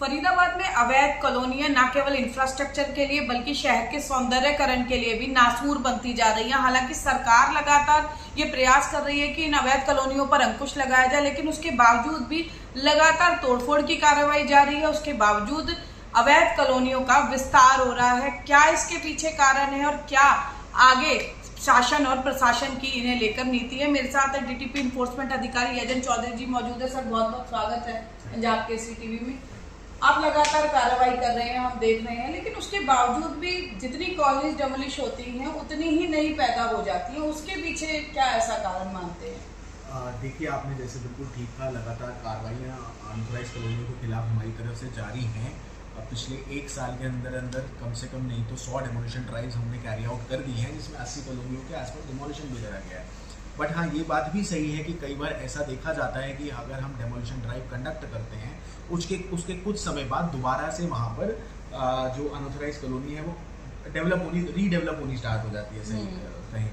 फरीदाबाद में अवैध कॉलोनियां न केवल इंफ्रास्ट्रक्चर के लिए बल्कि शहर के सौंदर्यकरण के लिए भी नासूर बनती जा रही है। हालांकि सरकार लगातार ये प्रयास कर रही है कि इन अवैध कॉलोनियों पर अंकुश लगाया जाए, लेकिन उसके बावजूद भी लगातार तोड़फोड़ की कार्रवाई जारी है। उसके बावजूद अवैध कॉलोनियों का विस्तार हो रहा है। क्या इसके पीछे कारण है और क्या आगे शासन और प्रशासन की इन्हें लेकर नीति है? मेरे साथ डीटीपी इन्फोर्समेंट अधिकारी यजन चौधरी जी मौजूद है। सर, बहुत बहुत स्वागत है पंजाब केसरी टीवी में। आप लगातार कार्रवाई कर रहे हैं, हम देख रहे हैं, लेकिन उसके बावजूद भी जितनी कॉलोनीज डेमोलिश होती हैं उतनी ही नई पैदा हो जाती है। उसके पीछे क्या ऐसा कारण मानते हैं? देखिए, आपने जैसे बिल्कुल ठीक कहा, लगातार कार्रवाइयाँ अनऑथराइज कॉलोनियों के खिलाफ हमारी तरफ से जारी हैं। पिछले एक साल के अंदर अंदर कम से कम नहीं तो 100 डेमोलिशन ड्राइव्स हमने कैरी आउट कर दी हैं, जिसमें 80 कॉलोनियों के आसपास डेमोलिशन भी करा गया है। बट हाँ, ये बात भी सही है कि कई बार ऐसा देखा जाता है कि अगर हम डेमोलिशन ड्राइव कंडक्ट करते हैं उसके कुछ समय बाद दोबारा से वहाँ पर जो अनऑथराइज कॉलोनी है वो रीडेवलप होनी स्टार्ट हो जाती है, सही कहें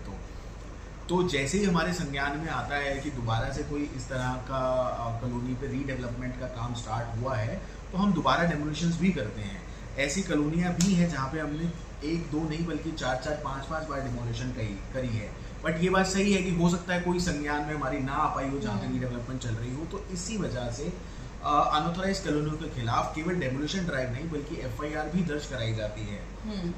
तो जैसे ही हमारे संज्ञान में आता है कि दोबारा से कोई इस तरह का कॉलोनी पे रीडेवलपमेंट का काम स्टार्ट हुआ है तो हम दोबारा डेमोलिशंस भी करते हैं। ऐसी कॉलोनियाँ भी हैं जहाँ पे हमने 1-2 नहीं बल्कि 4-4, 5-5 बार डेमोलिशन करी है। बट ये बात सही है कि हो सकता है कोई संज्ञान में हमारी ना आ पाई हो जहाँ पे रीडेवलपमेंट चल रही हो, तो इसी वजह से अनऑथराइज कॉलोनियों के खिलाफ केवल डेमोलिशन ड्राइव नहीं बल्कि FIR भी दर्ज कराई जाती है।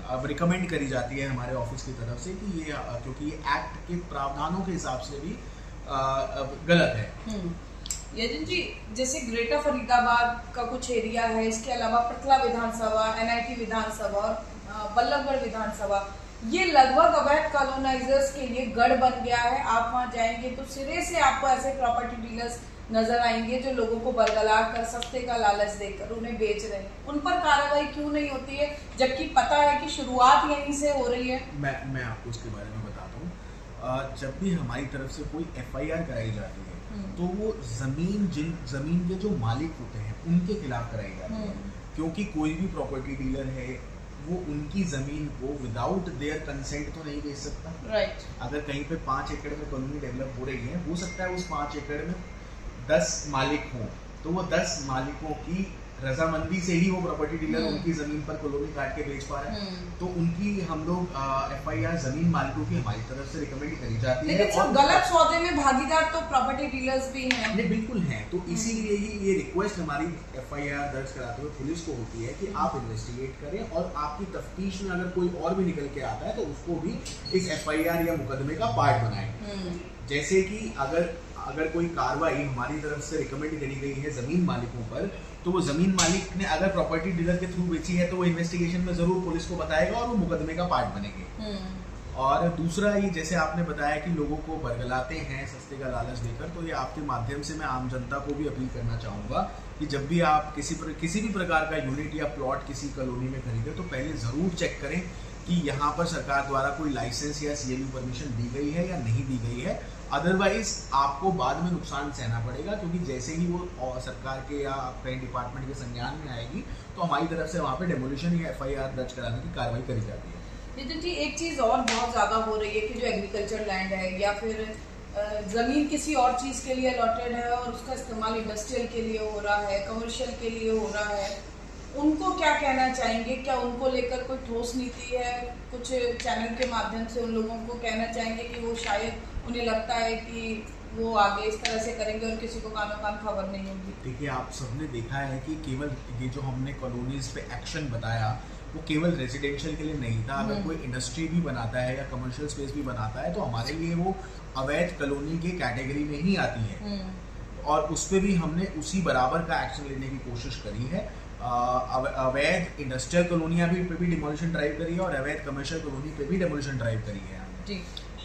अब रिकमेंड करी जाती है हमारे ऑफिस की तरफ से कि ये क्योंकि ये एक्ट के प्रावधानों के हिसाब से भी गलत है। यजन जी, जैसे ग्रेटर फरीदाबाद का कुछ एरिया है, इसके अलावा पटला विधानसभा, NIT विधानसभा और बल्लभगढ़ विधानसभा, ये लगभग अवैध कॉलोनाइजर्स के लिए गढ़ बन गया है। आप वहां जाएंगे तो सिरे से आपको ऐसे प्रॉपर्टी डीलर्स नजर आएंगे जो लोगों को बरगला कर सस्ते का लालच देकर उन्हें बेच रहे हैं। उन पर कार्रवाई क्यों नहीं होती है, जबकि पता है कि शुरुआत यहीं से हो रही है? मैं आपको इसके बारे में बताता हूँ। जब भी हमारी तरफ से कोई FIR कराई जाती है तो वो जमीन के जो मालिक होते हैं उनके खिलाफ कराई जाती है, क्योंकि कोई भी प्रॉपर्टी डीलर है वो उनकी जमीन को विदाउट देयर कंसेंट तो नहीं बेच सकता। राइट। अगर कहीं पे 5 एकड़ में कॉलोनी डेवलप हो रही है, हो सकता है उस 5 एकड़ में 10 मालिक हों, तो वो 10 मालिकों की रजामंदी से ही वो प्रॉपर्टी डीलर उनकी जमीन पर कॉलोनी काट के बेच पा रहे हैं। तो उनकी हम लोग FIR जमीन मालिकों की हमारी तरफ से रिकमेंड करी जाती है। लेकिन और गलत सौदे में भागीदार तो प्रॉपर्टी डीलर्स भी हैं। नहीं, बिल्कुल हैं। तो इसीलिए ही ये रिक्वेस्ट हमारी FIR दर्ज कराते हुए पुलिस को होती है कि आप इन्वेस्टिगेट करें और आपकी तफ्तीश में अगर कोई और भी निकल के आता है तो उसको भी इस FIR या मुकदमे का पार्ट बनाएं। जैसे कि अगर कोई कार्रवाई हमारी तरफ से रिकमेंड करी गई है जमीन मालिकों पर, तो वो जमीन मालिक ने अगर प्रॉपर्टी डीलर के थ्रू बेची है तो वो इन्वेस्टिगेशन में जरूर पुलिस को बताएगा और वो मुकदमे का पार्ट बनेंगे। और दूसरा, ये जैसे आपने बताया कि लोगों को बरगलाते हैं सस्ते का लालच देकर, तो ये आपके माध्यम से मैं आम जनता को भी अपील करना चाहूँगा कि जब भी आप किसी भी प्रकार का यूनिट या प्लॉट किसी कॉलोनी में खरीदें तो पहले ज़रूर चेक करें कि यहाँ पर सरकार द्वारा कोई लाइसेंस या CLU परमिशन दी गई है या नहीं दी गई है। अदरवाइज आपको बाद में नुकसान सहना पड़ेगा, क्योंकि जैसे ही वो सरकार के या कई डिपार्टमेंट के संज्ञान में आएगी तो हमारी तरफ से वहाँ पे डेमोलिशन या FIR दर्ज कराने की कार्रवाई करी जाती है। नितिन जी, एक चीज और बहुत ज्यादा हो रही है कि जो एग्रीकल्चर लैंड है या फिर जमीन किसी और चीज के लिए अलॉटेड है और उसका इस्तेमाल इंडस्ट्रियल के लिए हो रहा है, कमर्शियल के लिए हो रहा है, उनको क्या कहना चाहेंगे? क्या उनको लेकर कोई ठोस नीति है? कुछ चैनल के माध्यम से उन लोगों को कहना चाहेंगे कि वो शायद उन्हें लगता है कि वो आगे इस तरह से करेंगे और किसी को कानो कान खबर नहीं होगी? देखिए, आप सबने देखा है कि केवल ये जो हमने कॉलोनीज पे एक्शन बताया वो केवल रेजिडेंशियल के लिए नहीं था। अगर कोई इंडस्ट्री भी बनाता है या कमर्शियल स्पेस भी बनाता है तो हमारे लिए वो अवैध कॉलोनी के कैटेगरी में ही आती है और उस पर भी हमने उसी बराबर का एक्शन लेने की कोशिश करी है। अवैध इंडस्ट्रियल कॉलोनियाँ पे भी डिमोलिशन ड्राइव करी है और अवैध कमर्शियल कॉलोनी पे भी डिमोलिशन ड्राइव करी है जी।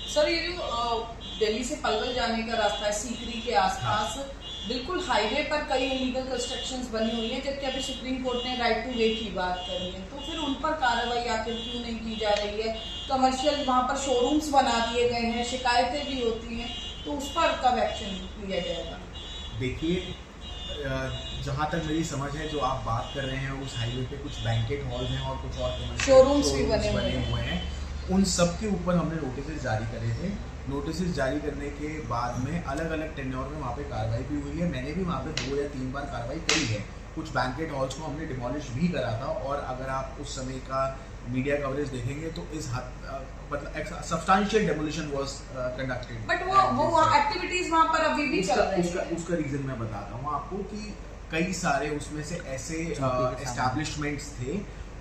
सर, ये जो दिल्ली से पलवल जाने का रास्ता है सीकरी के आसपास, बिल्कुल हाईवे पर कई इलीगल कंस्ट्रक्शंस बनी हुई है, जबकि अभी सुप्रीम कोर्ट ने राइट टू वे की बात करी है, तो फिर उन पर कार्रवाई आखिर क्यों नहीं की जा रही है? कमर्शियल वहाँ पर शोरूम्स बना दिए गए हैं, शिकायतें भी होती हैं, तो उस पर कब एक्शन लिया जाएगा? देखिए, जहाँ तक मेरी समझ है, जो आप बात कर रहे हैं उस हाईवे पे कुछ बैंकेट हॉल हैं और कुछ और शोरूम्स भी बने हुए हैं। उन सब के ऊपर हमने नोटिस जारी करे थे। नोटिस जारी करने के बाद में अलग अलग टेन्योर में वहाँ पे कार्रवाई भी हुई है। मैंने भी वहाँ पे 2 या 3 बार कार्रवाई करी है। कुछ बैंकेट हॉल्स को हमने डिमोलिश भी करा था, और अगर आप उस समय का मीडिया कवरेज देखेंगे तो इस हद मतलब substantial demolition was conducted. But वो एक्टिविटीज वहां पर अभी भी चल रही है। उसका रीजन मैं बताता हूँ आपको कि कई सारे उसमें से ऐसे एस्टैब्लिशमेंट्स थे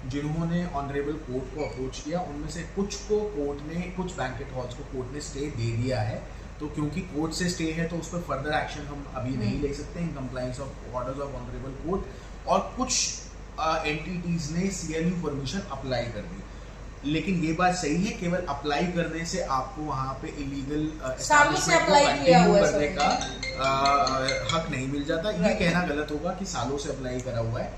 जिन्होंने ऑनरेबल कोर्ट को अप्रोच किया, उनमें से कुछ को कोर्ट ने, कुछ बैंकेट हॉल्स को कोर्ट ने स्टे दे दिया है। तो क्योंकि कोर्ट से स्टे है तो उस पर फर्दर एक्शन हम अभी नहीं ले सकते in compliance of orders of honourable court, और कुछ एंटिटीज ने CLU परमिशन अप्लाई कर दी। लेकिन ये बात सही है, केवल अप्लाई करने से आपको वहाँ पे इलीगल एस्टैब्लिशमेंट को कंटिन्यू करने का हक नहीं मिल जाता। ये कहना गलत होगा कि सालों से अप्लाई करा हुआ है,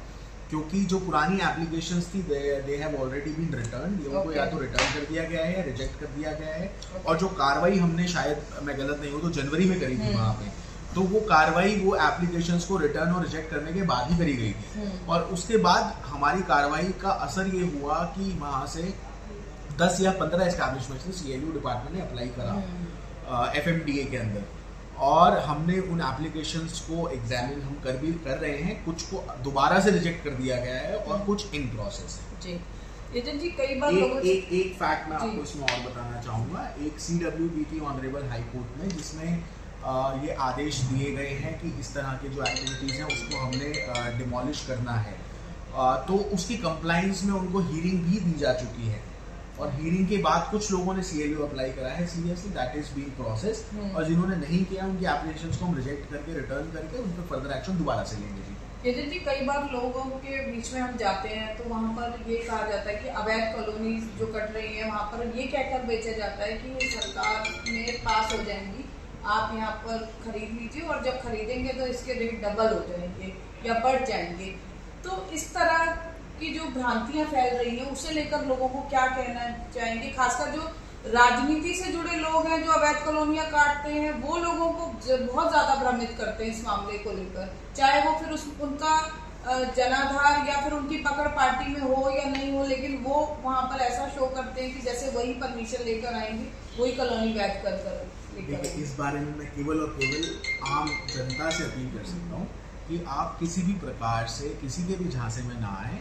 क्योंकि जो पुरानी एप्लीकेशंस थी they have already been return, उनको या तो रिटर्न कर दिया गया है या रिजेक्ट कर दिया गया है। और जो कार्रवाई हमने, शायद मैं गलत नहीं हूँ तो जनवरी में करी थी वहाँ पे, तो वो कार्रवाई वो एप्लीकेशंस को रिटर्न और रिजेक्ट करने के बाद ही करी गई थी। और उसके बाद हमारी कार्रवाई का असर ये हुआ कि वहाँ से 10 या 15 एस्टैब्लिशमेंट्स ने CLU डिपार्टमेंट ने अप्लाई करा FMDA के अंदर, और हमने उन एप्लीकेशंस को एग्जामिन हम कर रहे हैं। कुछ को दोबारा से रिजेक्ट कर दिया गया है और कुछ इन प्रोसेस है। जी एजेंट जी, कई बार एक फैक्ट मैं आपको इसमें और बताना चाहूँगा। एक CW दी थी ऑनरेबल हाई कोर्ट में, जिसमें ये आदेश दिए गए हैं कि इस तरह के जो एक्टिविटीज़ हैं उसको हमने डिमोलिश करना है। तो उसकी कंप्लाइंस में उनको हीयरिंग भी दी जा चुकी है, और हीयरिंग के बाद कुछ लोगों ने CLU अप्लाई करा है, seriously that is being process, और जिन्होंने नहीं किया उनकी एप्लीकेशंस को हम रिजेक्ट करके रिटर्न करके उन पर फर्दर एक्शन दोबारा से लेंगे। जी एजेंट जी, कई बार लोगों के बीच में हम जाते हैं तो वहाँ पर ये कहा जाता है कि अवैध कॉलोनी जो कट रही है वहाँ पर ये कहकर बेचा जाता है कि ये सरकार में पास हो जाएंगी, आप यहाँ पर खरीद लीजिए और जब खरीदेंगे तो इसके रेट डबल हो जाएंगे या बढ़ जाएंगे। तो इस तरह की जो भ्रांतियां फैल रही हैं उसे लेकर लोगों को क्या कहना चाहेंगे? खासकर जो राजनीति से जुड़े लोग हैं जो अवैध कॉलोनियां काटते हैं, वो लोगों को बहुत ज्यादा भ्रमित करते हैं इस मामले को लेकर, चाहे वो फिर उनका जनाधार या फिर उनकी पकड़ पार्टी में हो या नहीं हो, लेकिन वो वहाँ पर ऐसा शो करते हैं कि जैसे वही परमिशन लेकर आएंगे, वही कॉलोनी वैध कर देखिए, इस बारे में मैं केवल और केवल आम जनता से अपील कर सकता हूँ कि आप किसी भी प्रकार से किसी के भी झांसे में ना आए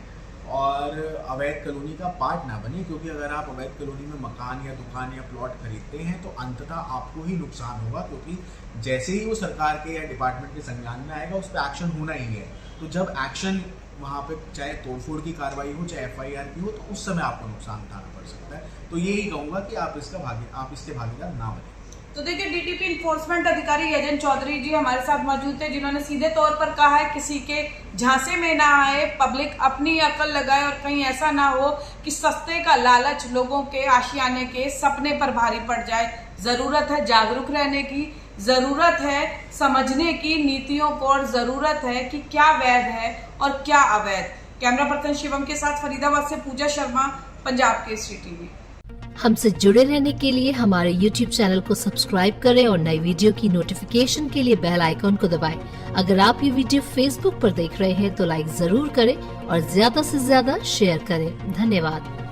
और अवैध कॉलोनी का पार्ट ना बने, क्योंकि अगर आप अवैध कॉलोनी में मकान या दुकान या प्लॉट खरीदते हैं तो अंततः आपको ही नुकसान होगा, क्योंकि जैसे ही वो सरकार के या डिपार्टमेंट के संज्ञान में आएगा उस पर एक्शन होना ही है। तो जब एक्शन वहाँ पे चाहे तोड़फोड़ की कार्रवाई हो चाहे FIR की हो, तो उस समय आपको नुकसान उठाना पड़ सकता है। तो यही कहूँगा कि आप इसके भागीदार ना बने। तो देखिए, DTP इन्फोर्समेंट अधिकारी यजन चौधरी जी हमारे साथ मौजूद थे, जिन्होंने सीधे तौर पर कहा है किसी के झांसे में ना आए, पब्लिक अपनी अकल लगाए और कहीं ऐसा ना हो कि सस्ते का लालच लोगों के आशियाने के सपने पर भारी पड़ जाए। जरूरत है जागरूक रहने की, जरूरत है समझने की नीतियों को, और जरूरत है कि क्या वैध है और क्या अवैध। कैमरा पर्सन शिवम के साथ फरीदाबाद से पूजा शर्मा, पंजाब केसरी टीवी। हमसे जुड़े रहने के लिए हमारे YouTube चैनल को सब्सक्राइब करें और नई वीडियो की नोटिफिकेशन के लिए बेल आइकॉन को दबाएं। अगर आप ये वीडियो Facebook पर देख रहे हैं तो लाइक जरूर करें और ज्यादा से ज्यादा शेयर करें। धन्यवाद।